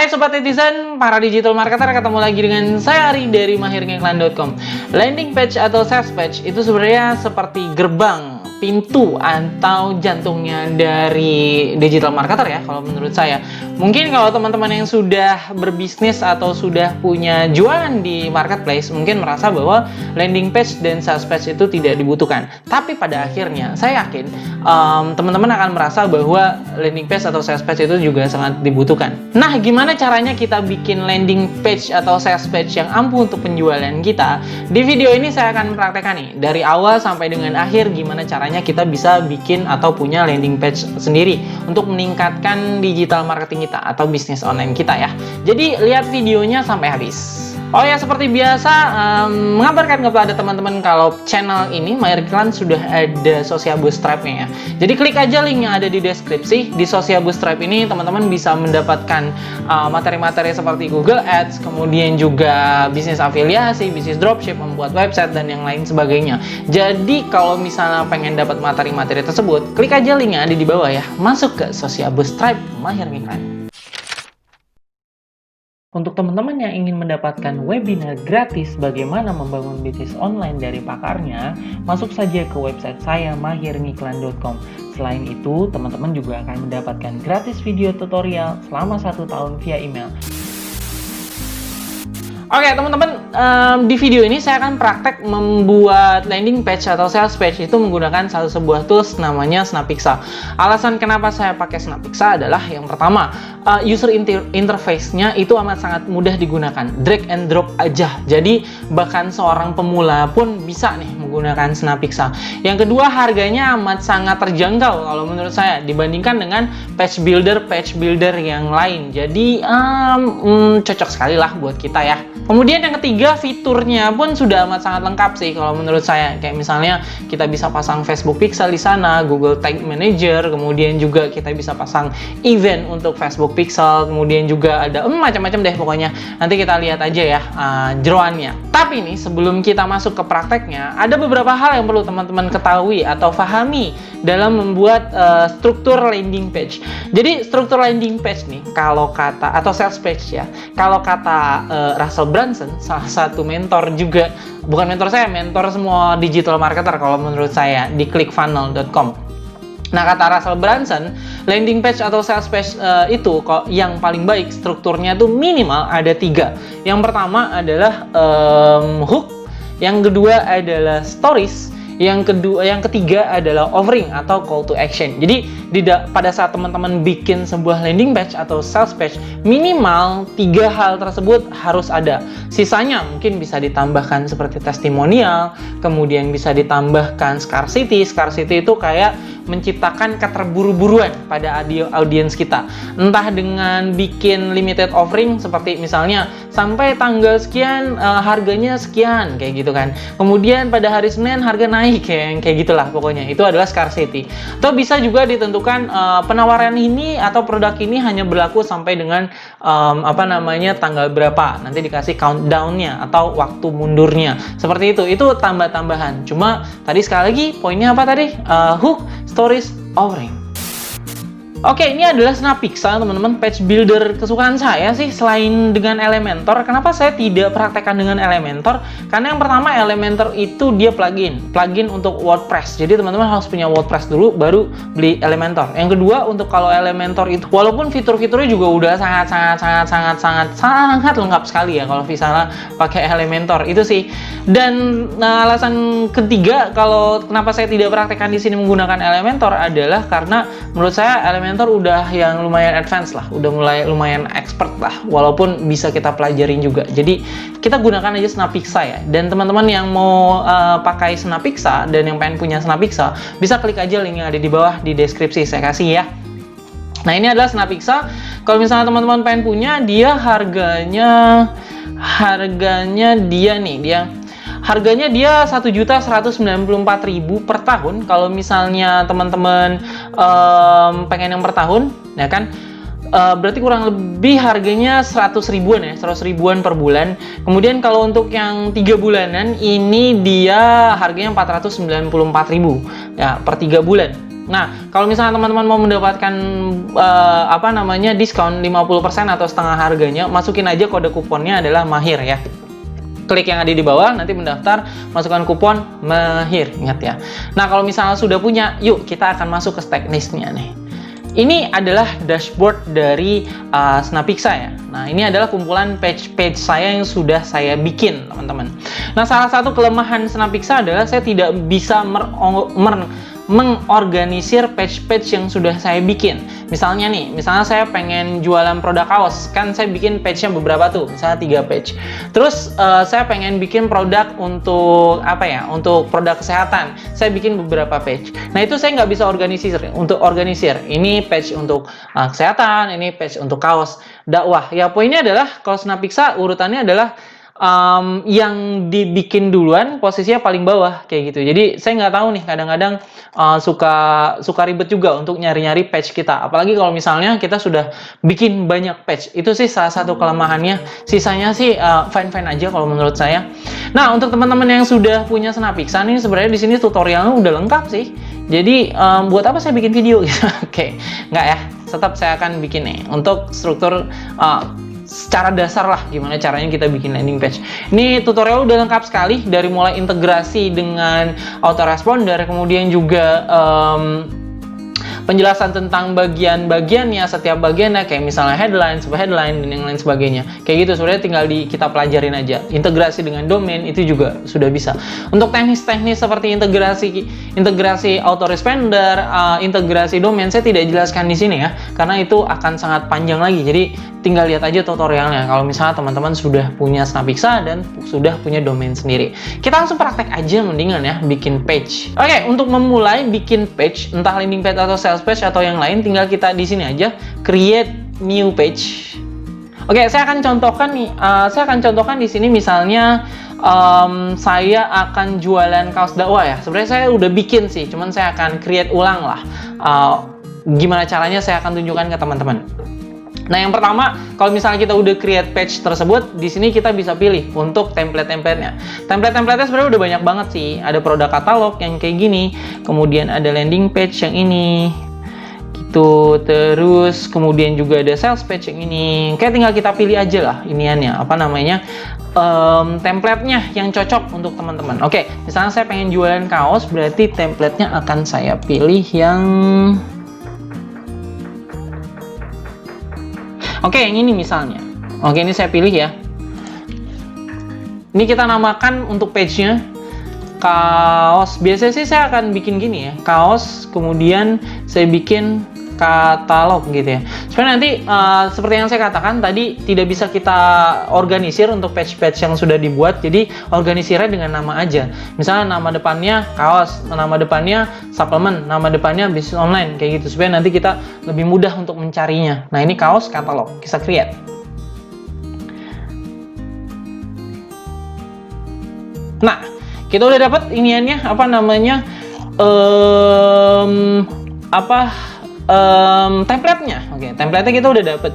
Hai Sobat Netizen, para digital marketer, ketemu lagi dengan saya Ari dari mahirngiklan.com. Landing page atau sales page itu sebenarnya seperti gerbang, pintu atau jantungnya dari digital marketer ya, kalau menurut saya. Mungkin kalau teman-teman yang sudah berbisnis atau sudah punya jualan di marketplace, mungkin merasa bahwa landing page dan sales page itu tidak dibutuhkan. Tapi pada akhirnya, saya yakin teman-teman akan merasa bahwa landing page atau sales page itu juga sangat dibutuhkan. Nah, gimana caranya kita bikin landing page atau sales page yang ampuh untuk penjualan kita? Di video ini saya akan mempraktekkan nih, dari awal sampai dengan akhir gimana caranya kita bisa bikin atau punya landing page sendiri untuk meningkatkan digital marketing kita atau bisnis online kita ya. Jadi lihat videonya sampai habis. Oh ya, seperti biasa, mengabarkan kepada teman-teman kalau channel ini Mahir Iklan sudah ada Social Bootstrap-nya ya. Jadi klik aja link yang ada di deskripsi. Di Social Bootstrap ini teman-teman bisa mendapatkan materi-materi seperti Google Ads, kemudian juga bisnis afiliasi, bisnis dropship, membuat website, dan yang lain sebagainya. Jadi kalau misalnya pengen dapat materi-materi tersebut, klik aja link yang ada di bawah ya. Masuk ke Social Bootstrap Mahir Iklan. Untuk teman-teman yang ingin mendapatkan webinar gratis bagaimana membangun bisnis online dari pakarnya, masuk saja ke website saya mahirngiklan.com. Selain itu, teman-teman juga akan mendapatkan gratis video tutorial selama 1 tahun via email. Oke teman-teman, di video ini saya akan praktek membuat landing page atau sales page itu menggunakan sebuah tools namanya Snappixa. Alasan kenapa saya pakai Snappixa adalah yang pertama, user interface-nya itu amat sangat mudah digunakan, drag and drop aja. Jadi bahkan seorang pemula pun bisa nih menggunakan Snappixa. Yang kedua, harganya amat sangat terjangkau kalau menurut saya dibandingkan dengan page builder yang lain. Jadi cocok sekali lah buat kita ya. Kemudian yang ketiga, fiturnya pun sudah amat sangat lengkap sih kalau menurut saya. Kayak misalnya kita bisa pasang Facebook Pixel di sana, Google Tag Manager, kemudian juga kita bisa pasang event untuk Facebook Pixel, kemudian juga ada macam-macam deh pokoknya. Nanti kita lihat aja ya jeroannya. Tapi nih sebelum kita masuk ke prakteknya, ada beberapa hal yang perlu teman-teman ketahui atau pahami dalam membuat struktur landing page. Jadi struktur landing page nih, kalau kata atau sales page ya, kalau kata Russell Brunson, salah satu mentor juga, bukan mentor saya, mentor semua digital marketer kalau menurut saya, di clickfunnels.com. Nah, kata Russell Brunson, landing page atau sales page itu kok yang paling baik strukturnya tuh minimal ada 3. Yang pertama adalah hook, yang kedua adalah stories, yang ketiga adalah offering atau call to action. Jadi pada saat teman-teman bikin sebuah landing page atau sales page, minimal 3 hal tersebut harus ada. Sisanya mungkin bisa ditambahkan seperti testimonial, kemudian bisa ditambahkan scarcity. Scarcity itu kayak menciptakan keterburu-buruan pada audiens kita. Entah dengan bikin limited offering seperti misalnya sampai tanggal sekian harganya sekian kayak gitu kan. Kemudian pada hari Senin harga naik kayak gitulah pokoknya. Itu adalah scarcity. Atau bisa juga ditentukan penawaran ini atau produk ini hanya berlaku sampai dengan tanggal berapa. Nanti dikasih countdown-nya atau waktu mundurnya. Seperti itu. Itu tambah-tambahan. Cuma tadi sekali lagi poinnya apa tadi? Hook, stories, offering. Oke, ini adalah Snappixa teman-teman, page builder kesukaan saya sih selain dengan Elementor. Kenapa saya tidak praktekkan dengan Elementor? Karena yang pertama, Elementor itu dia plugin untuk WordPress. Jadi teman-teman harus punya WordPress dulu baru beli Elementor. Yang kedua, untuk kalau Elementor itu walaupun fitur-fiturnya juga udah sangat lengkap sekali ya kalau misalnya pakai Elementor itu sih. Dan alasan ketiga kalau kenapa saya tidak praktekkan di sini menggunakan Elementor adalah karena menurut saya Elementor udah yang lumayan advance lah, udah mulai lumayan expert lah, walaupun bisa kita pelajarin juga. Jadi kita gunakan aja Snappixa ya. Dan teman-teman yang mau pakai Snappixa dan yang pengen punya Snappixa, bisa klik aja link yang ada di bawah di deskripsi saya kasih ya. Nah, ini adalah Snappixa. Kalau misalnya teman-teman pengen punya, dia harganya dia 1.194.000 per tahun. Kalau misalnya teman-teman pengen yang per tahun, ya kan, berarti kurang lebih harganya 100 ribuan ya, 100 ribuan per bulan. Kemudian kalau untuk yang 3 bulanan ini dia harganya 494.000 ya per 3 bulan. Nah, kalau misalnya teman-teman mau mendapatkan diskon 50% atau setengah harganya, masukin aja kode kuponnya adalah Mahir ya. Klik yang ada di bawah, nanti mendaftar, masukkan kupon Mahir, ingat ya. Nah, kalau misalnya sudah punya, yuk kita akan masuk ke teknisnya nih. Ini adalah dashboard dari Snapixa ya. Nah, ini adalah kumpulan page-page saya yang sudah saya bikin, teman-teman. Nah, salah satu kelemahan Snapixa adalah saya tidak bisa mengorganisir page-page yang sudah saya bikin. Misalnya saya pengen jualan produk kaos, kan saya bikin page-nya beberapa tuh, misalnya 3 page. Terus saya pengen bikin produk untuk untuk produk kesehatan, saya bikin beberapa page. Nah, itu saya nggak bisa organisir. Ini page untuk kesehatan, ini page untuk kaos dakwah. Ya, poinnya adalah kalau Snapixa urutannya adalah yang dibikin duluan posisinya paling bawah kayak gitu. Jadi saya nggak tahu nih, kadang-kadang suka ribet juga untuk nyari-nyari page kita. Apalagi kalau misalnya kita sudah bikin banyak page. Itu sih salah satu kelemahannya. Sisanya sih fine-fine aja kalau menurut saya. Nah, untuk teman-teman yang sudah punya Snapixa nih, sebenarnya di sini tutorialnya udah lengkap sih. Jadi buat apa saya bikin video gitu? Oke, nggak ya. Tetap saya akan bikin nih untuk struktur secara dasar lah gimana caranya kita bikin landing page. Ini tutorial udah lengkap sekali, dari mulai integrasi dengan autoresponder, kemudian juga penjelasan tentang bagian-bagiannya, setiap bagiannya, kayak misalnya headline, subheadline, dan yang lain sebagainya. Kayak gitu, sebenarnya tinggal kita pelajarin aja. Integrasi dengan domain itu juga sudah bisa. Untuk teknis-teknis seperti integrasi autoresponder, integrasi domain, saya tidak jelaskan di sini ya, karena itu akan sangat panjang lagi. Jadi tinggal lihat aja tutorialnya kalau misalnya teman-teman sudah punya Snapixa dan sudah punya domain sendiri. Kita langsung praktek aja mendingan ya, bikin page. Oke, untuk memulai bikin page, entah landing page atau sales page atau yang lain, tinggal kita di sini aja create new page. Oke, saya akan contohkan nih. Saya akan contohkan di sini misalnya saya akan jualan kaos dakwah ya. Sebenarnya saya udah bikin sih, cuman saya akan create ulang lah. Gimana caranya saya akan tunjukkan ke teman-teman. Nah, yang pertama, kalau misalnya kita udah create page tersebut, di sini kita bisa pilih untuk template-templatenya. Template-templatenya sebenarnya udah banyak banget sih. Ada produk katalog yang kayak gini, kemudian ada landing page yang ini, gitu. Terus kemudian juga ada sales page yang ini. Kayak tinggal kita pilih aja lah iniannya, templatenya yang cocok untuk teman-teman. Oke, misalnya saya pengen jualan kaos, berarti templatenya akan saya pilih yang yang ini misalnya. Oke, ini saya pilih ya. Ini kita namakan untuk page-nya kaos. Biasanya sih saya akan bikin gini ya, kaos, kemudian saya bikin katalog gitu ya. Sebenarnya nanti seperti yang saya katakan tadi, tidak bisa kita organisir untuk page-page yang sudah dibuat. Jadi organisirnya dengan nama aja. Misalnya nama depannya kaos, nama depannya suplemen, nama depannya bisnis online kayak gitu, supaya nanti kita lebih mudah untuk mencarinya. Nah, ini kaos katalog, kita create. Nah, kita udah dapat iniannya, templatenya. Oke, templatenya kita udah dapet.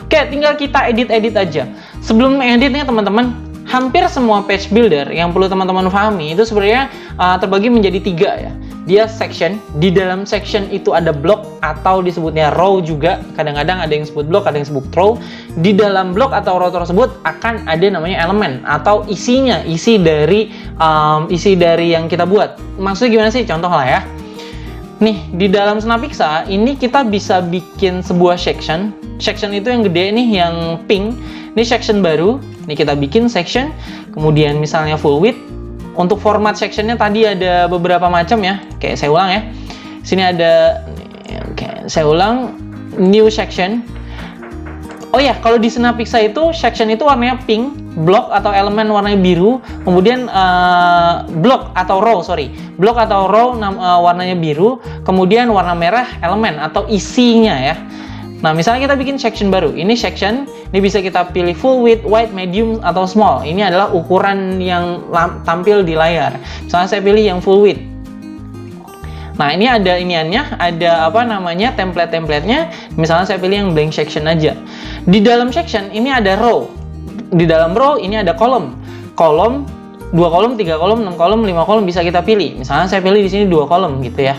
Oke, tinggal kita edit aja. Sebelum editnya teman-teman, hampir semua page builder yang perlu teman-teman pahami itu sebenarnya terbagi menjadi 3 ya. Dia section, di dalam section itu ada block atau disebutnya row juga. Kadang-kadang ada yang sebut block, ada yang sebut row. Di dalam block atau row tersebut akan ada namanya elemen atau isi dari yang kita buat. Maksudnya gimana sih? Contoh lah ya. Nih, di dalam Snapixa ini kita bisa bikin sebuah section. Section itu yang gede nih, yang pink. Ini section baru. Ini kita bikin section. Kemudian misalnya full width. Untuk format sectionnya tadi ada beberapa macam ya. Oke, saya ulang ya. Sini ada. Oke, saya ulang. New section. Oh ya, kalau di Snapixa itu section itu warnanya pink, block atau elemen warnanya biru, kemudian block atau row warnanya biru, kemudian warna merah elemen atau isinya ya. Nah, misalnya kita bikin section baru. Ini section, ini bisa kita pilih full width, wide, medium atau small. Ini adalah ukuran yang tampil di layar. Misalnya saya pilih yang full width. Nah, ini ada iniannya, ada apa namanya, template-templatenya. Misalnya saya pilih yang blank section aja. Di dalam section ini ada row. Di dalam row ini ada kolom. Kolom, 2 kolom, 3 kolom, 6 kolom, 5 kolom bisa kita pilih. Misalnya saya pilih di sini 2 kolom gitu ya.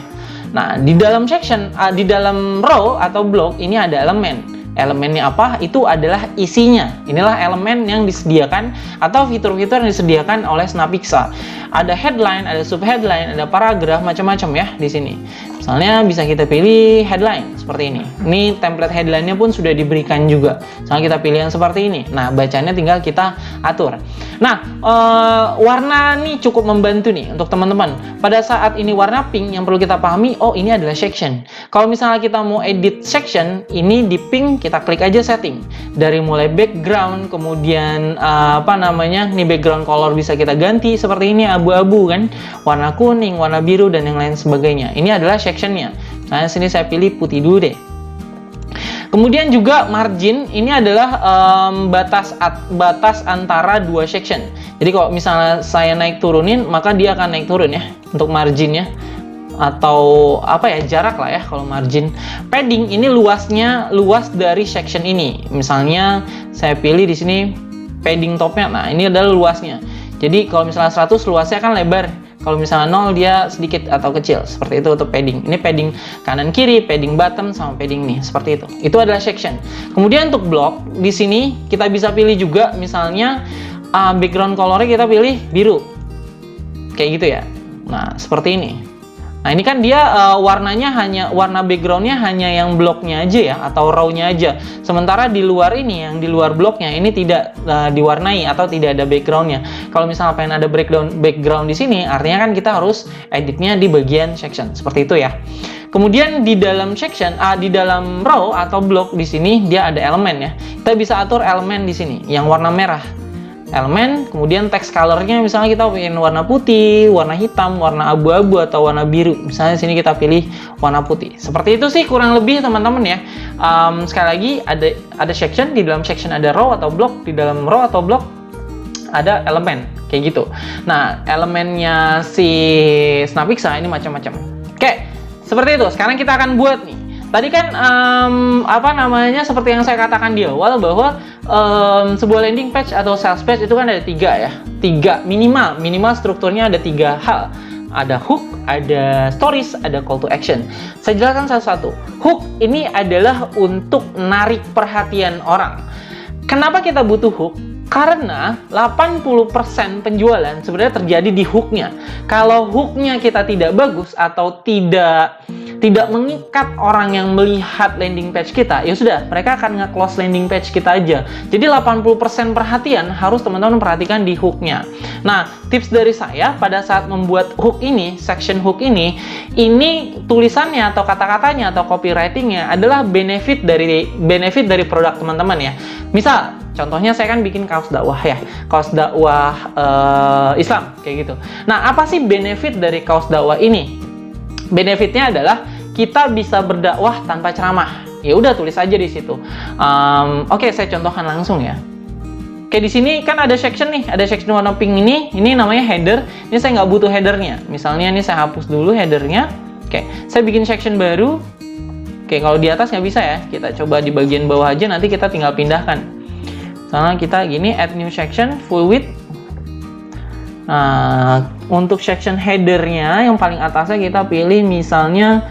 Nah, di dalam section, di dalam row atau block ini ada elemen. Elemennya apa? Itu adalah isinya. Inilah elemen yang disediakan atau fitur-fitur yang disediakan oleh Snapixa. Ada headline, ada subheadline, ada paragraf, macam-macam ya di sini. Misalnya bisa kita pilih headline seperti ini. Ini template headline-nya pun sudah diberikan juga. Misalnya kita pilih yang seperti ini. Nah, bacanya tinggal kita atur. Nah, warna ini cukup membantu nih untuk teman-teman. Pada saat ini warna pink, yang perlu kita pahami, oh ini adalah section. Kalau misalnya kita mau edit section, ini di pink, kita klik aja setting. Dari mulai background, kemudian apa namanya, ini background color bisa kita ganti seperti ini, abu-abu kan, warna kuning, warna biru, dan yang lain sebagainya. Ini adalah sectionnya. Nah, sini saya pilih putih dulu deh. Kemudian juga margin, ini adalah batas antara 2 section. Jadi kalau misalnya saya naik turunin, maka dia akan naik turun ya untuk marginnya, atau apa ya, jarak lah ya kalau margin. Padding ini luas dari section ini. Misalnya saya pilih di sini padding topnya. Nah, ini adalah luasnya. Jadi kalau misalnya 100, luasnya kan lebar. Kalau misalnya 0, dia sedikit atau kecil. Seperti itu untuk padding. Ini padding kanan kiri, padding bottom, sama padding nih. Seperti itu. Itu adalah section. Kemudian untuk block, di sini kita bisa pilih juga misalnya background colornya kita pilih biru. Kayak gitu ya. Nah, seperti ini. Nah, ini kan dia warnanya warna backgroundnya hanya yang bloknya aja ya, atau row-nya aja. Sementara di luar ini, yang di luar bloknya ini tidak diwarnai atau tidak ada backgroundnya. Kalau misalnya pengen ada background di sini, artinya kan kita harus editnya di bagian section. Seperti itu ya. Kemudian di dalam section, di dalam row atau blok di sini dia ada elemen ya. Kita bisa atur elemen di sini yang warna merah. Elemen, kemudian text colornya misalnya kita pengen warna putih, warna hitam, warna abu-abu, atau warna biru. Misalnya sini kita pilih warna putih. Seperti itu sih kurang lebih teman-teman ya. Sekali lagi ada section, di dalam section ada row atau block, di dalam row atau block ada elemen kayak gitu. Nah, elemennya si Snapixa ini macam-macam. Oke, seperti itu. Sekarang kita akan buat nih. Tadi kan apa namanya, seperti yang saya katakan di awal bahwa sebuah landing page atau sales page itu kan ada 3 ya, 3 minimal strukturnya ada 3 hal. Ada hook, ada stories, ada call to action. Saya jelaskan satu-satu. Hook ini adalah untuk narik perhatian orang. Kenapa kita butuh hook? Karena 80% penjualan sebenarnya terjadi di hooknya. Kalau hooknya kita tidak bagus atau tidak mengikat orang yang melihat landing page kita, ya sudah, mereka akan nge-close landing page kita aja. Jadi 80% perhatian harus teman-teman perhatikan di hooknya. Nah, tips dari saya pada saat membuat hook ini, section hook ini tulisannya atau kata-katanya atau copywritingnya adalah benefit dari produk teman-teman ya. Misal, contohnya saya kan bikin kaos dakwah ya, kaos dakwah Islam kayak gitu. Nah, apa sih benefit dari kaos dakwah ini? Benefitnya adalah kita bisa berdakwah tanpa ceramah. Ya udah, tulis aja di situ. Oke, saya contohkan langsung ya. Oke, di sini kan ada section nih, ada section warna pink ini namanya header. Ini saya nggak butuh headernya. Misalnya ini saya hapus dulu headernya. Oke, saya bikin section baru. Oke, kalau di atas nggak bisa ya. Kita coba di bagian bawah aja, nanti kita tinggal pindahkan. Misalnya kita gini, add new section, full width. Nah, untuk section headernya yang paling atasnya kita pilih misalnya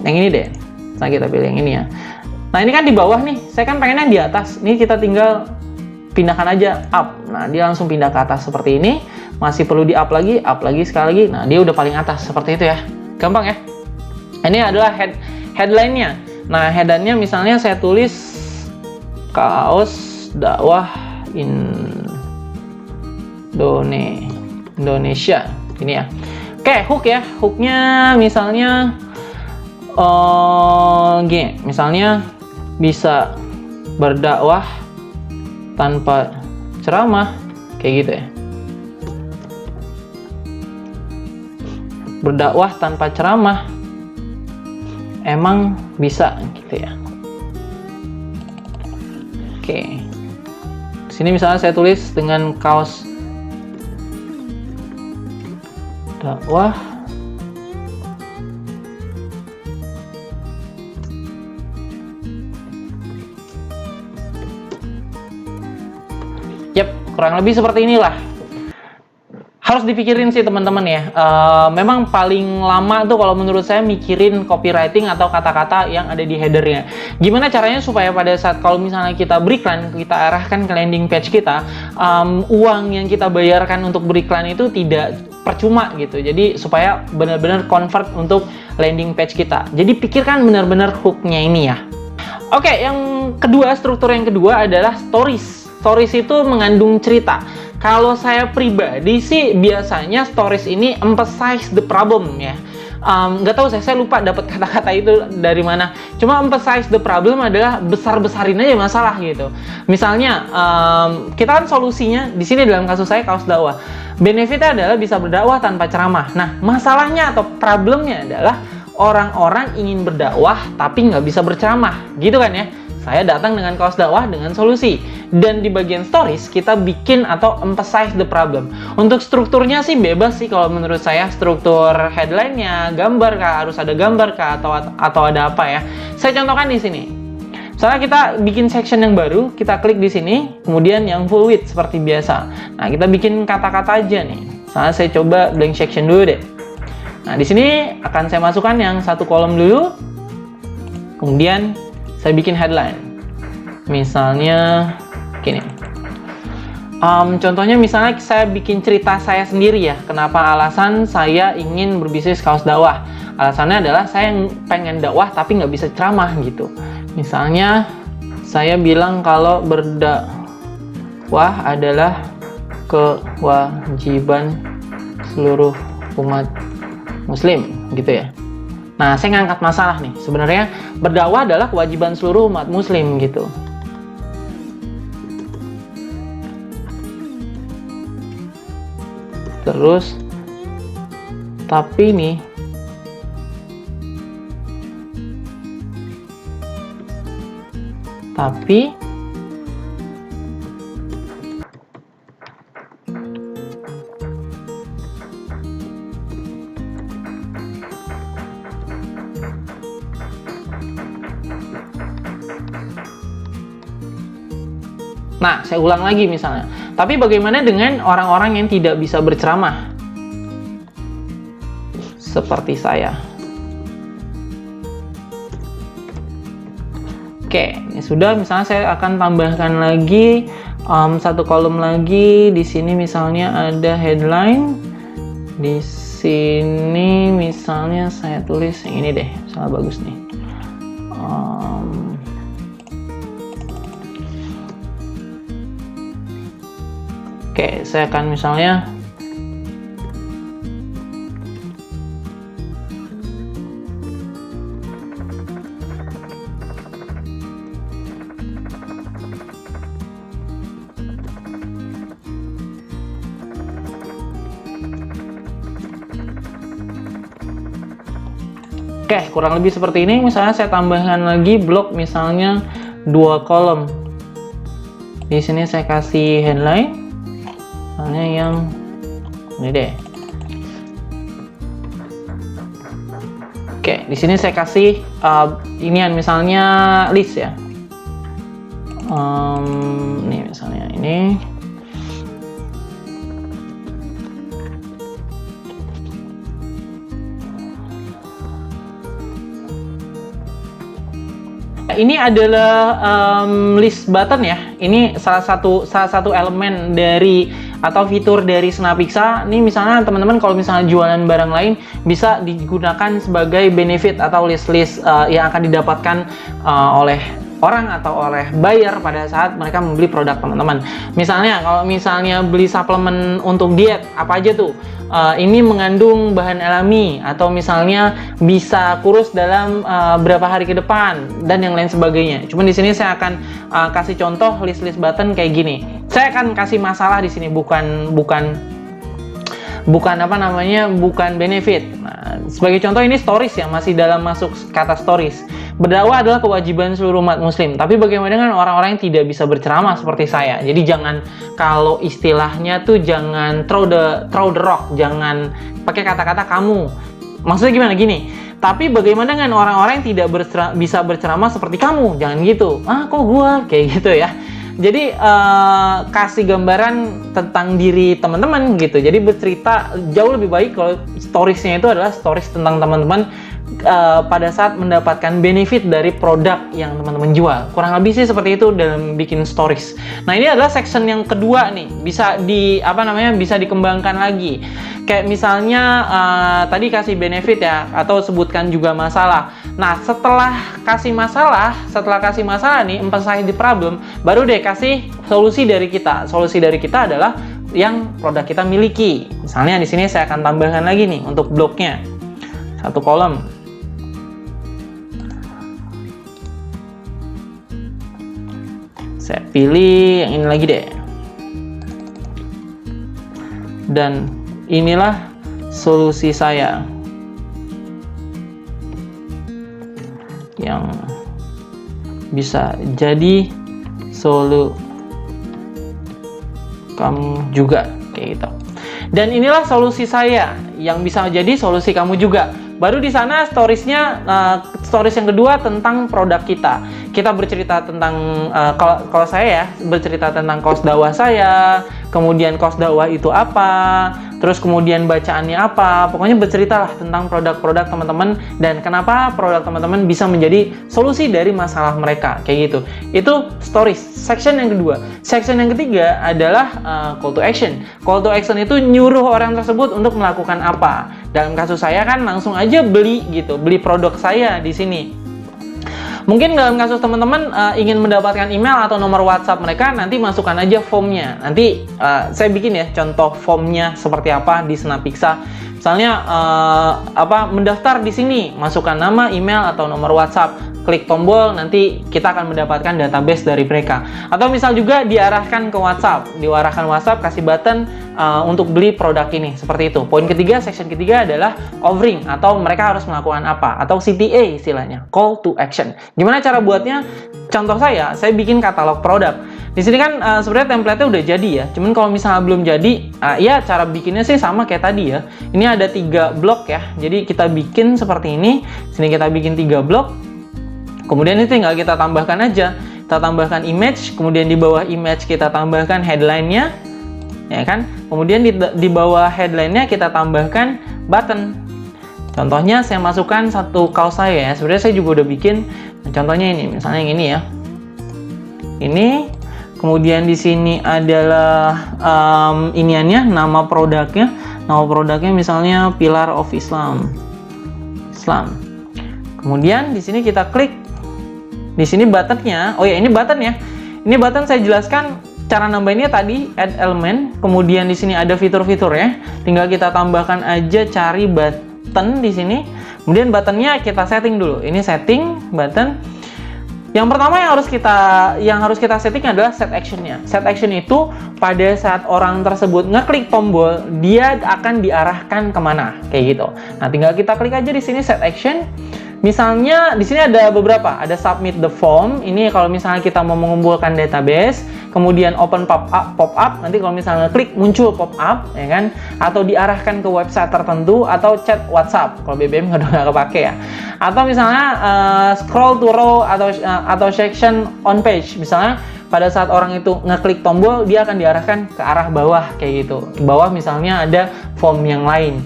yang ini deh. Nah, kita pilih yang ini ya. Nah, ini kan di bawah nih, saya kan pengennya di atas. Ini kita tinggal pindahkan aja up. Nah, dia langsung pindah ke atas seperti ini. Masih perlu di up lagi sekali lagi. Nah, dia udah paling atas seperti itu ya. Gampang ya. Ini adalah headline-nya. Nah, headline-nya misalnya saya tulis kaos dakwah Indonesia ini ya. Oke, hook ya. Hooknya misalnya gini, misalnya bisa berdakwah tanpa ceramah kayak gitu ya. Berdakwah tanpa ceramah emang bisa gitu ya. Oke. Di sini misalnya saya tulis dengan kaos dakwah Yap, kurang lebih seperti inilah. Harus dipikirin sih teman-teman ya. Memang paling lama tuh kalau menurut saya mikirin copywriting atau kata-kata yang ada di headernya. Gimana caranya supaya pada saat kalau misalnya kita beriklan, kita arahkan ke landing page kita, uang yang kita bayarkan untuk beriklan itu tidak percuma gitu. Jadi supaya benar-benar convert untuk landing page kita. Jadi pikirkan benar-benar hooknya ini ya. Oke, yang kedua, struktur yang kedua adalah stories. Stories itu mengandung cerita. Kalau saya pribadi sih biasanya stories ini emphasize the problem ya. Nggak tahu saya lupa dapat kata-kata itu dari mana. Cuma emphasize the problem adalah besar-besarin aja masalah gitu. Misalnya kita kan solusinya di sini dalam kasus saya kaos dakwah. Benefitnya adalah bisa berdakwah tanpa ceramah. Nah, masalahnya atau problemnya adalah orang-orang ingin berdakwah tapi nggak bisa berceramah, gitu kan ya. Saya datang dengan kaos dakwah dengan solusi. Dan di bagian stories kita bikin atau emphasize the problem. Untuk strukturnya sih bebas sih kalau menurut saya. Struktur headline-nya, gambar kah, harus ada gambar kah atau ada apa ya. Saya contohkan di sini. Misalnya kita bikin section yang baru, kita klik di sini, kemudian yang full width seperti biasa. Nah, kita bikin kata-kata aja nih. Misalnya saya coba blank section dulu deh. Nah, di sini akan saya masukkan yang satu kolom dulu. Kemudian saya bikin headline. Misalnya gini. Contohnya misalnya saya bikin cerita saya sendiri ya. Kenapa alasan saya ingin berbisnis kaos dakwah? Alasannya adalah saya pengen dakwah tapi nggak bisa ceramah gitu. Misalnya saya bilang kalau berdakwah adalah kewajiban seluruh umat muslim gitu ya. Nah, saya ngangkat masalah nih. Sebenarnya berdakwah adalah kewajiban seluruh umat muslim gitu. Terus tapi nih nah, saya ulang lagi misalnya. Tapi bagaimana dengan orang-orang yang tidak bisa berceramah? Seperti saya. Oke, ini sudah. Misalnya saya akan tambahkan lagi satu kolom lagi. Di sini misalnya ada headline. Di sini misalnya saya tulis yang ini deh. Misalnya bagus nih. Oke, saya akan misalnya Oke, kurang lebih seperti ini. Misalnya saya tambahkan lagi blok misalnya 2 kolom. Di sini saya kasih headline. Misalnya yang ini deh. Oke, di sini saya kasih inian misalnya list ya. Ini misalnya ini. Ini adalah list button ya. Ini salah satu elemen dari atau fitur dari Snapixa. Ini misalnya teman-teman kalau misalnya jualan barang lain bisa digunakan sebagai benefit atau list-list yang akan didapatkan oleh orang atau oleh buyer pada saat mereka membeli produk teman-teman. Misalnya kalau misalnya beli suplemen untuk diet, apa aja tuh? Ini mengandung bahan alami atau misalnya bisa kurus dalam berapa hari ke depan dan yang lain sebagainya. Cuman di sini saya akan kasih contoh list-list button kayak gini. Saya akan kasih masalah di sini, bukan apa namanya, bukan benefit. Nah, sebagai contoh ini stories ya, masih dalam masuk kata stories. Berdakwah adalah kewajiban seluruh umat muslim. Tapi bagaimana dengan orang-orang yang tidak bisa berceramah seperti saya? Jadi jangan, kalau istilahnya tuh jangan throw the rock, jangan pakai kata-kata kamu. Maksudnya gimana? Gini, tapi bagaimana dengan orang-orang yang tidak bisa berceramah seperti kamu? Jangan gitu. Ah, kok gua? Kayak gitu ya. Jadi kasih gambaran tentang diri teman-teman gitu. Jadi bercerita jauh lebih baik kalau storiesnya itu adalah stories tentang teman-teman pada saat mendapatkan benefit dari produk yang teman-teman jual. Kurang lebih sih seperti itu dalam bikin stories. Nah, ini adalah section yang kedua nih. Bisa bisa dikembangkan lagi. Kayak misalnya tadi kasih benefit ya, atau sebutkan juga masalah. Nah, setelah kasih masalah nih, emphasize the problem, baru deh kasih solusi dari kita. Solusi dari kita adalah yang produk kita miliki. Misalnya di sini saya akan tambahkan lagi nih untuk bloknya. Satu kolom. Saya pilih yang ini lagi deh. Dan inilah solusi saya yang bisa jadi solusi kamu juga, kayak gitu. Dan inilah solusi saya yang bisa jadi solusi kamu juga. Baru di sana storiesnya, stories yang kedua tentang produk kita. Kita bercerita tentang, kalau saya ya, bercerita tentang course dakwah saya, kemudian course dakwah itu apa, terus kemudian bacaannya apa, pokoknya berceritalah tentang produk-produk teman-teman dan kenapa produk teman-teman bisa menjadi solusi dari masalah mereka, kayak gitu. Itu stories, section yang kedua. Section yang ketiga adalah call to action. Call to action itu nyuruh orang tersebut untuk melakukan apa. Dalam kasus saya kan langsung aja beli gitu, beli produk saya di sini. Mungkin dalam kasus teman-teman ingin mendapatkan email atau nomor WhatsApp mereka, nanti masukkan aja formnya. Nanti saya bikin ya contoh formnya seperti apa di Snapiksa. Misalnya mendaftar di sini, masukkan nama, email atau nomor WhatsApp. Klik tombol, nanti kita akan mendapatkan database dari mereka. Atau misal juga diarahkan ke WhatsApp, kasih button untuk beli produk ini, seperti itu. Poin ketiga, section ketiga adalah offering, atau mereka harus melakukan apa, atau CTA istilahnya, call to action. Gimana cara buatnya? Contoh saya bikin katalog produk. Di sini kan sebenarnya template-nya udah jadi ya. Cuman kalau misalnya belum jadi, ya cara bikinnya sih sama kayak tadi ya. Ini ada 3 blok ya. Jadi kita bikin seperti ini. Sini kita bikin 3 blok. Kemudian ini tinggal kita tambahkan aja. Kita tambahkan image, kemudian di bawah image kita tambahkan headline-nya. Ya kan? Kemudian di bawah headline-nya kita tambahkan button. Contohnya saya masukkan satu kaos saya ya. Sebenarnya saya juga udah bikin. Contohnya ini, misalnya yang ini ya. Ini. Kemudian di sini adalah iniannya, nama produknya. Nama produknya misalnya Pillar of Islam. Kemudian di sini kita klik. Di sini buttonnya. Oh ya, ini button ya. Ini button saya jelaskan cara nambahinnya tadi, add element. Kemudian di sini ada fitur-fitur ya. Tinggal kita tambahkan aja, cari button di sini. Kemudian buttonnya kita setting dulu. Ini setting button. Yang pertama yang harus kita setting adalah set action-nya. Set action itu pada saat orang tersebut ngeklik tombol, dia akan diarahkan kemana, kayak gitu. Nah, tinggal kita klik aja di sini set action. Misalnya di sini ada beberapa, ada submit the form. Ini kalau misalnya kita mau mengumpulkan database, kemudian open pop up. Nanti kalau misalnya klik muncul pop up, ya kan? Atau diarahkan ke website tertentu atau chat WhatsApp. Kalau BBM nggak kepake ya. Atau misalnya scroll to row atau section on page. Misalnya pada saat orang itu ngeklik tombol, dia akan diarahkan ke arah bawah kayak gitu. Di bawah misalnya ada form yang lain.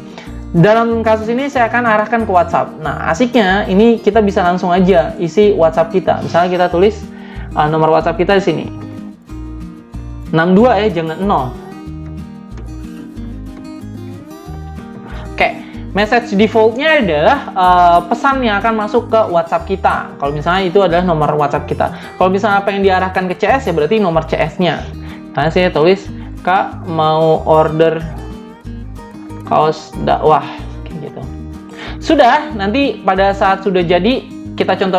Dalam kasus ini saya akan arahkan ke WhatsApp. Nah, asiknya ini kita bisa langsung aja isi WhatsApp kita. Misalnya kita tulis nomor WhatsApp kita di sini. 62 ya, jangan 0. Oke, message defaultnya adalah pesan yang akan masuk ke WhatsApp kita. Kalau misalnya itu adalah nomor WhatsApp kita. Kalau misalnya apa yang diarahkan ke CS ya berarti nomor CS-nya. Nah, saya tulis, Kak mau order kaos dakwah, kayak gitu. Sudah, nanti pada saat sudah jadi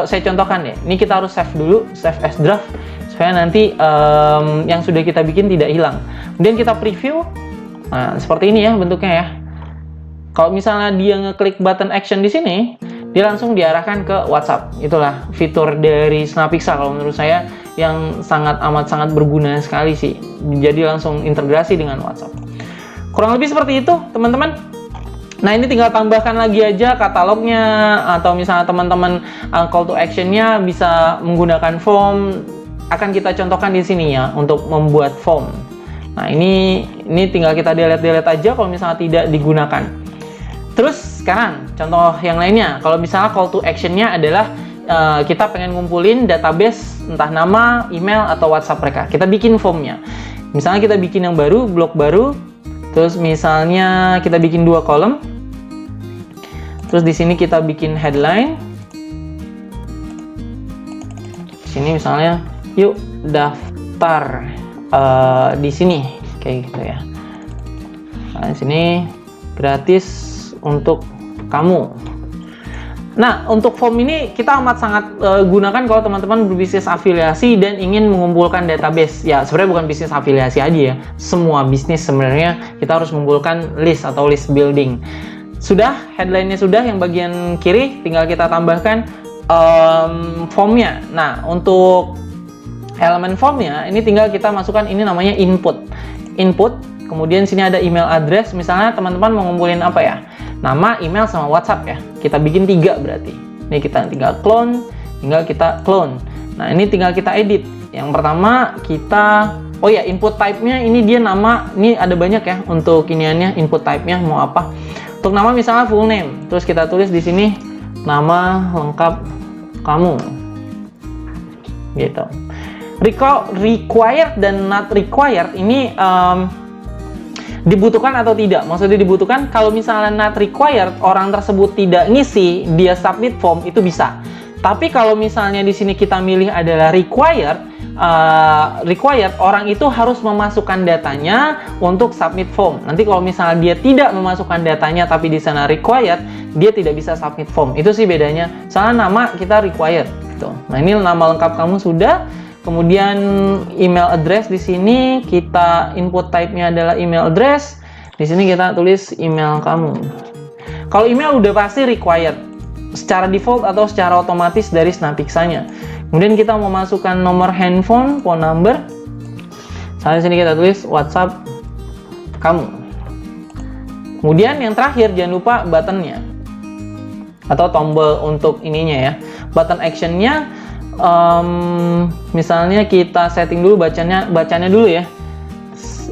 saya contohkan ya. Ini kita harus save dulu, save as draft supaya nanti yang sudah kita bikin tidak hilang. Kemudian kita preview. Nah, seperti ini ya bentuknya ya. Kalau misalnya dia ngeklik button action di sini, dia langsung diarahkan ke WhatsApp. Itulah fitur dari SnapPixa kalau menurut saya yang sangat berguna sekali sih. Jadi langsung integrasi dengan WhatsApp. Kurang lebih seperti itu, teman-teman. Nah, ini tinggal tambahkan lagi aja katalognya, atau misalnya teman-teman call to action-nya bisa menggunakan form. Akan kita contohkan di sini ya untuk membuat form. Nah, ini tinggal kita delete aja kalau misalnya tidak digunakan. Terus sekarang contoh yang lainnya, kalau misalnya call to action-nya adalah kita pengen ngumpulin database entah nama, email, atau WhatsApp mereka. Kita bikin formnya. Misalnya kita bikin yang baru, blok baru. Terus misalnya kita bikin 2 kolom. Terus di sini kita bikin headline. Di sini misalnya, yuk daftar di sini kayak gitu ya. Nah, di sini gratis untuk kamu. Nah, untuk form ini kita amat sangat gunakan kalau teman-teman berbisnis afiliasi dan ingin mengumpulkan database. Ya, sebenarnya bukan bisnis afiliasi aja ya. Semua bisnis sebenarnya kita harus mengumpulkan list atau list building. Sudah, headline-nya sudah, yang bagian kiri tinggal kita tambahkan formnya. Nah, untuk elemen formnya ini tinggal kita masukkan, ini namanya input. Kemudian sini ada email address. Misalnya teman-teman mau ngumpulin apa ya? Nama, email, sama WhatsApp ya. Kita bikin 3 berarti. Ini kita tinggal clone. Nah, ini tinggal kita edit. Yang pertama kita, oh ya, input type-nya ini dia nama. Ini ada banyak ya untuk iniannya, input type-nya mau apa. Untuk nama misalnya full name. Terus kita tulis di sini nama lengkap kamu. Gitu. Required dan not required ini dibutuhkan atau tidak. Maksudnya dibutuhkan kalau misalnya not required, orang tersebut tidak ngisi, dia submit form, itu bisa. Tapi kalau misalnya di sini kita milih adalah required, orang itu harus memasukkan datanya untuk submit form. Nanti kalau misalnya dia tidak memasukkan datanya tapi di sana required, dia tidak bisa submit form. Itu sih bedanya. Soalnya nama kita required gitu. Nah, ini nama lengkap kamu sudah. Kemudian email address di sini kita input type-nya adalah email address. Di sini kita tulis email kamu. Kalau email udah pasti required secara default atau secara otomatis dari SnapPixa-nya. Kemudian kita mau masukkan nomor handphone, phone number. Misalnya sini kita tulis WhatsApp kamu. Kemudian yang terakhir jangan lupa button-nya atau tombol untuk ininya ya. Button action-nya misalnya kita setting dulu bacanya dulu ya.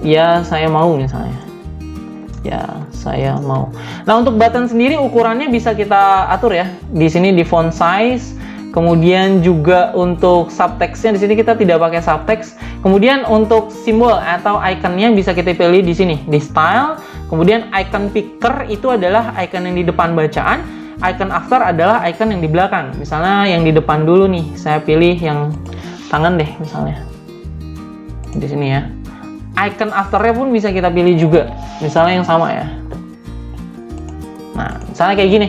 Ya, saya mau misalnya. Ya, saya mau. Nah, untuk button sendiri ukurannya bisa kita atur ya. Di sini di font size, kemudian juga untuk subtext-nya di sini kita tidak pakai subtext. Kemudian untuk simbol atau ikonnya bisa kita pilih di sini, di style. Kemudian icon picker itu adalah icon yang di depan bacaan. Icon after adalah icon yang di belakang. Misalnya yang di depan dulu nih, saya pilih yang tangan deh misalnya. Di sini ya. Icon afternya pun bisa kita pilih juga. Misalnya yang sama ya. Nah, misalnya kayak gini.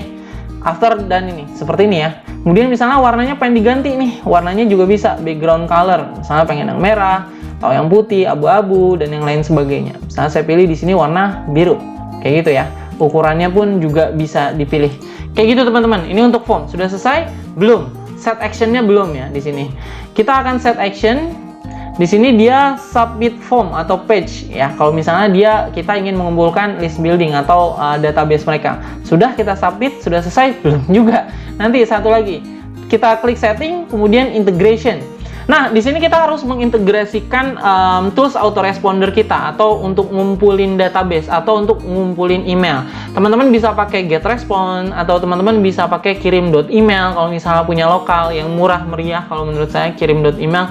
After dan ini, seperti ini ya. Kemudian misalnya warnanya pengen diganti nih. Warnanya juga bisa, background color. Misalnya pengen yang merah, atau yang putih, abu-abu, dan yang lain sebagainya. Misalnya saya pilih di sini warna biru. Kayak gitu ya. Ukurannya pun juga bisa dipilih. Kayak gitu teman-teman. Ini untuk form. Sudah selesai? Belum. Set action-nya belum ya di sini. Kita akan set action. Di sini dia submit form atau page ya. Kalau misalnya kita ingin mengumpulkan list building atau database mereka. Sudah kita submit, sudah selesai? Belum juga. Nanti satu lagi. Kita klik setting, kemudian integration. Nah, di sini kita harus mengintegrasikan tools autoresponder kita atau untuk ngumpulin database atau untuk ngumpulin email. Teman-teman bisa pakai GetResponse atau teman-teman bisa pakai kirim.email kalau misalnya punya lokal yang murah meriah. Kalau menurut saya kirim.email.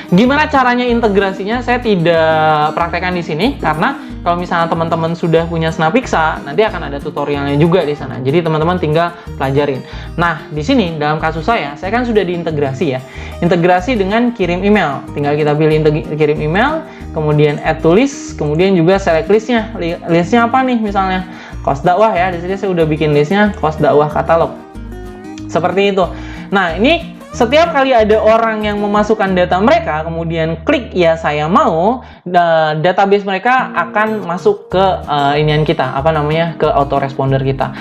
Gimana caranya integrasinya? Saya tidak praktekkan di sini karena kalau misalnya teman-teman sudah punya SnapPixa, nanti akan ada tutorialnya juga di sana. Jadi teman-teman tinggal pelajarin. Nah, di sini dalam kasus saya kan sudah diintegrasi ya. Integrasi dengan kirim email. Tinggal kita pilih kirim email, kemudian add to list, kemudian juga select listnya. Listnya apa nih misalnya? Kos dakwah ya. Di sini saya udah bikin listnya kos dakwah katalog. Seperti itu. Nah, ini setiap kali ada orang yang memasukkan data mereka, kemudian klik ya saya mau, database mereka akan masuk ke inian kita, ke autoresponder kita.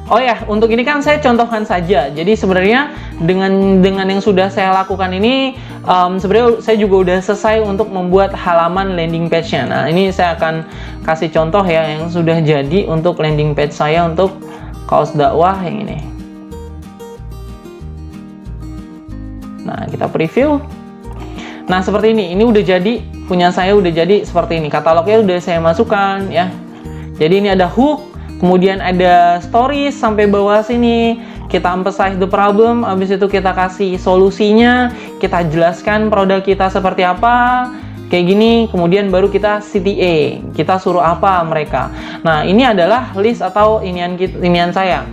Oh ya, untuk ini kan saya contohkan saja. Jadi sebenarnya dengan yang sudah saya lakukan ini, sebenarnya saya juga udah selesai untuk membuat halaman landing page-nya. Nah, ini saya akan kasih contoh ya yang sudah jadi untuk landing page saya untuk kaos dakwah yang ini. Nah, kita preview. Nah, seperti ini. Ini udah jadi, punya saya udah jadi seperti ini. Katalognya udah saya masukkan ya. Jadi ini ada hook, kemudian ada stories sampai bawah sini. Kita emphasize the problem, habis itu kita kasih solusinya, kita jelaskan produk kita seperti apa, kayak gini, kemudian baru kita CTA, kita suruh apa mereka. Nah, ini adalah list atau inian saya.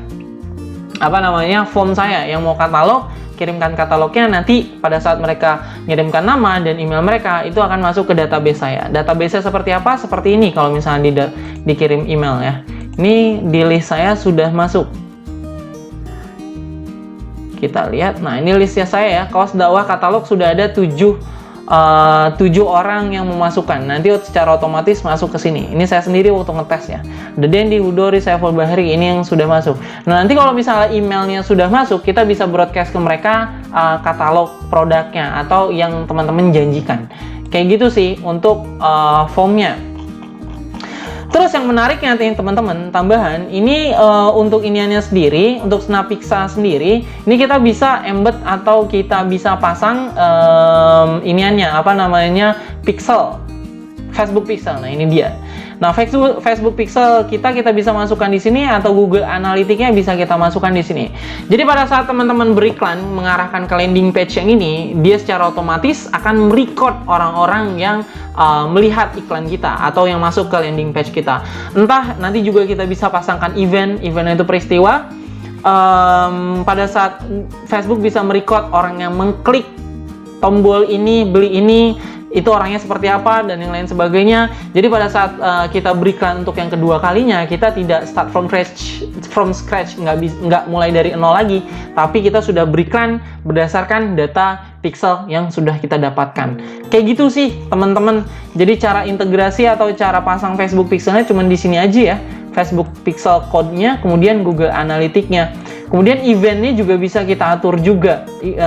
Apa namanya? Form saya yang mau katalog, kirimkan katalognya, nanti pada saat mereka ngirimkan nama dan email mereka, itu akan masuk ke database saya. Database-nya seperti apa? Seperti ini kalau misalnya dikirim email ya. Ini di list saya sudah masuk. Kita lihat, nah ini listnya saya ya, kaos dakwah katalog sudah ada 7 orang yang memasukkan. Nanti secara otomatis masuk ke sini. Ini saya sendiri waktu ngetes ya. The Dendi, Hudori, Saiful Bahri, ini yang sudah masuk. Nah, nanti kalau misalnya emailnya sudah masuk, kita bisa broadcast ke mereka katalog produknya atau yang teman-teman janjikan. Kayak gitu sih untuk formnya. Terus yang menariknya teman-teman, tambahan ini untuk iniannya sendiri, untuk Snapiksa sendiri, ini kita bisa embed atau kita bisa pasang iniannya, apa namanya, pixel, Facebook Pixel. Nah, ini dia. Nah, Facebook Pixel kita bisa masukkan di sini, atau Google Analytics-nya bisa kita masukkan di sini. Jadi pada saat teman-teman beriklan mengarahkan ke landing page yang ini, dia secara otomatis akan merecord orang-orang yang melihat iklan kita atau yang masuk ke landing page kita. Entah nanti juga kita bisa pasangkan event itu peristiwa. Pada saat Facebook bisa merecord orang yang mengklik tombol ini, beli ini, itu orangnya seperti apa dan yang lain sebagainya. Jadi pada saat kita beriklan untuk yang kedua kalinya, kita tidak start from scratch, nggak mulai dari nol lagi, tapi kita sudah beriklan berdasarkan data pixel yang sudah kita dapatkan. Kayak gitu sih teman-teman. Jadi cara integrasi atau cara pasang Facebook Pixelnya cuma di sini aja ya. Facebook Pixel code-nya, kemudian Google Analytics-nya. Kemudian eventnya juga bisa kita atur juga.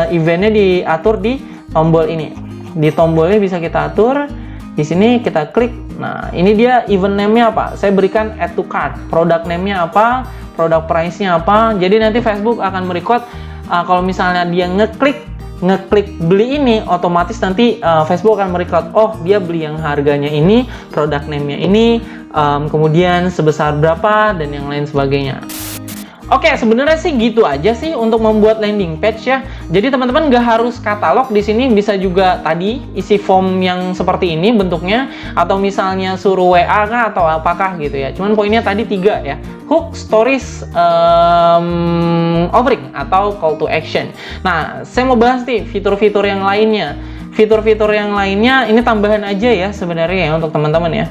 Eventnya diatur di tombol ini. Di tombolnya bisa kita atur. Di sini kita klik. Nah, ini dia event name-nya apa? Saya berikan add to cart. Product name-nya apa? Product price-nya apa? Jadi nanti Facebook akan merecord kalau misalnya dia ngeklik beli ini, otomatis nanti Facebook akan merecord, oh dia beli yang harganya ini, product name-nya ini, kemudian sebesar berapa dan yang lain sebagainya. Oke, sebenarnya sih gitu aja sih untuk membuat landing page ya. Jadi teman-teman nggak harus katalog, di sini bisa juga tadi isi form yang seperti ini bentuknya, atau misalnya suruh WA kah atau apakah gitu ya. Cuman poinnya tadi 3 ya. Hook, stories, offering atau call to action. Nah, saya mau bahas nih fitur-fitur yang lainnya. Fitur-fitur yang lainnya ini tambahan aja ya sebenarnya ya untuk teman-teman ya.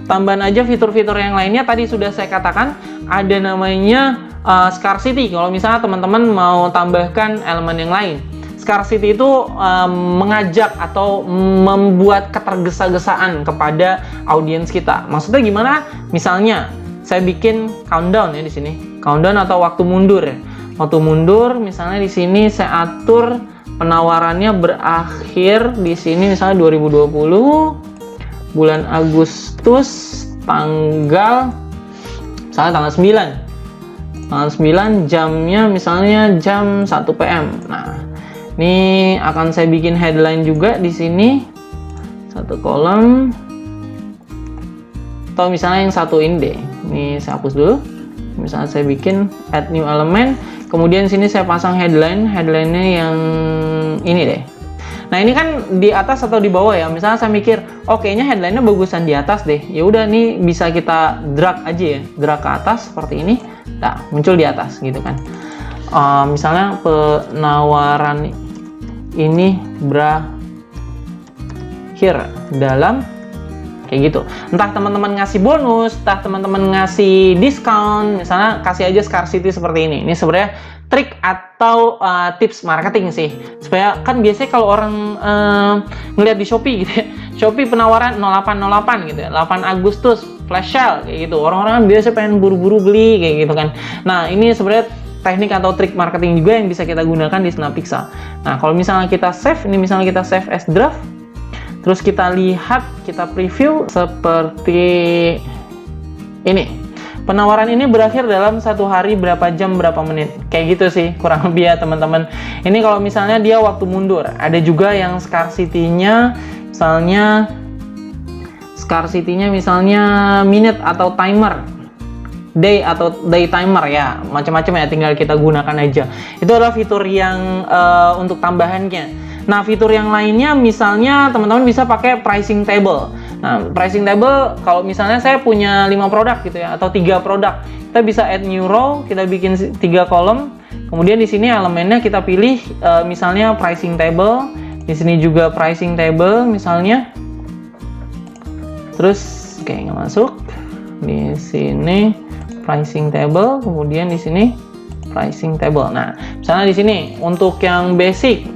Tambahan aja fitur-fitur yang lainnya tadi sudah saya katakan, ada namanya scarcity. Kalau misalnya teman-teman mau tambahkan elemen yang lain, scarcity itu mengajak atau membuat ketergesa-gesaan kepada audiens kita. Maksudnya gimana? Misalnya saya bikin countdown ya di sini, countdown atau waktu mundur ya. Waktu mundur, misalnya di sini saya atur penawarannya berakhir di sini misalnya 2020 bulan Agustus tanggal 9 jamnya misalnya jam 1 PM. Nah, ini akan saya bikin headline juga di sini, satu kolom, atau misalnya yang satu ini deh, ini saya hapus dulu. Misalnya saya bikin add new element, kemudian sini saya pasang headline-nya yang ini deh. Nah, ini kan di atas atau di bawah ya. Misalnya saya mikir, oh kayaknya headline-nya bagusan di atas deh. Ya udah, nih bisa kita drag aja ya, drag ke atas seperti ini. Nah, muncul di atas gitu kan. Misalnya penawaran ini berakhir dalam kayak gitu. Entah teman-teman ngasih bonus, entah teman-teman ngasih diskon, misalnya kasih aja scarcity seperti ini. Ini sebenarnya trik atau tips marketing sih, supaya kan biasanya kalau orang ngelihat di Shopee gitu ya, Shopee penawaran 0808 gitu ya, 8 Agustus flash sale kayak gitu. Orang-orang biasa pengen buru-buru beli kayak gitu kan. Nah, ini sebenarnya teknik atau trik marketing juga yang bisa kita gunakan di Snappixa. Nah, kalau misalnya kita save, ini misalnya kita save as draft, terus kita lihat, kita preview seperti ini. Penawaran ini berakhir dalam 1 hari, berapa jam, berapa menit. Kayak gitu sih, kurang lebih ya teman-teman. Ini kalau misalnya dia waktu mundur. Ada juga yang scarcity-nya, misalnya minute atau timer. Day atau day timer ya, macam-macam ya, tinggal kita gunakan aja. Itu adalah fitur yang untuk tambahannya. Nah, fitur yang lainnya misalnya teman-teman bisa pakai pricing table. Nah, pricing table kalau misalnya saya punya 5 produk gitu ya, atau 3 produk, kita bisa add new row, kita bikin 3 kolom. Kemudian di sini elemennya kita pilih misalnya pricing table. Di sini juga pricing table misalnya. Terus oke, nggak masuk. Di sini pricing table, kemudian di sini pricing table. Nah, misalnya di sini untuk yang basic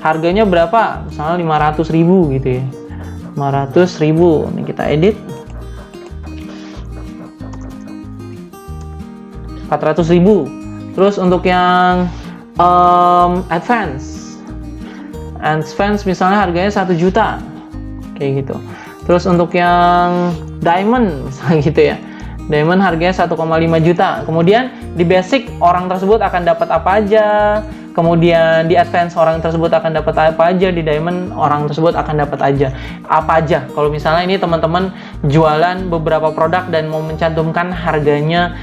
harganya berapa? Misalnya 500.000 gitu ya. 500.000. Ini kita edit. 400.000. Terus untuk yang advance misalnya harganya 1 juta. Kayak gitu. Terus untuk yang diamond misalnya gitu ya. Diamond harganya 1,5 juta. Kemudian di basic orang tersebut akan dapat apa aja. Kemudian di advance orang tersebut akan dapat apa aja, di diamond orang tersebut akan dapat apa aja. Kalau misalnya ini teman-teman jualan beberapa produk dan mau mencantumkan harganya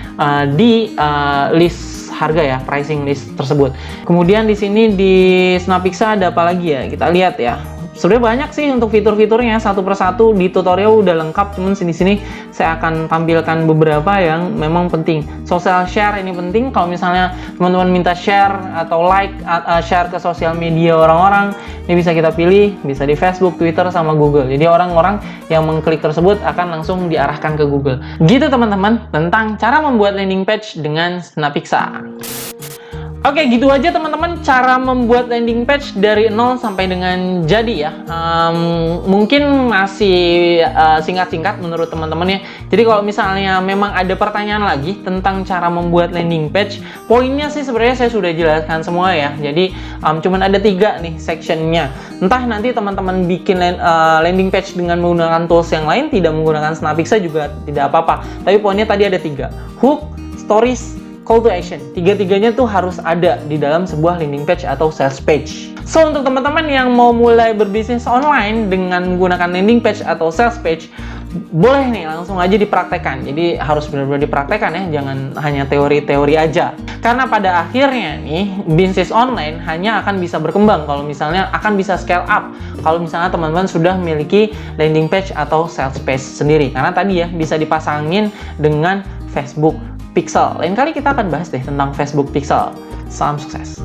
di list harga ya, pricing list tersebut. Kemudian di sini di Snappixa ada apa lagi ya? Kita lihat ya. Sebenarnya banyak sih untuk fitur-fiturnya, satu persatu di tutorial udah lengkap, cuman sini saya akan tampilkan beberapa yang memang penting. Social share ini penting, kalau misalnya teman-teman minta share atau like, share ke sosial media orang-orang, ini bisa kita pilih, bisa di Facebook, Twitter, sama Google. Jadi orang-orang yang mengklik tersebut akan langsung diarahkan ke Google. Gitu teman-teman, tentang cara membuat landing page dengan Snappixa. Oke, gitu aja teman-teman cara membuat landing page dari 0 sampai dengan jadi ya. Mungkin masih singkat-singkat menurut teman-teman ya. Jadi kalau misalnya memang ada pertanyaan lagi tentang cara membuat landing page, poinnya sih sebenarnya saya sudah jelaskan semua ya. Jadi cuman ada 3 nih sectionnya. Entah nanti teman-teman bikin landing page dengan menggunakan tools yang lain, tidak menggunakan Snappixa juga tidak apa-apa. Tapi poinnya tadi ada 3. Hook, stories, call to action. Tiga-tiganya tuh harus ada di dalam sebuah landing page atau sales page. So, untuk teman-teman yang mau mulai berbisnis online dengan menggunakan landing page atau sales page, boleh nih langsung aja dipraktekkan. Jadi harus benar-benar dipraktekkan ya, jangan hanya teori-teori aja. Karena pada akhirnya nih, bisnis online hanya akan bisa berkembang kalau misalnya akan bisa scale up. Kalau misalnya teman-teman sudah memiliki landing page atau sales page sendiri. Karena tadi ya, bisa dipasangin dengan Facebook Pixel. Lain kali kita akan bahas deh tentang Facebook Pixel. Salam sukses.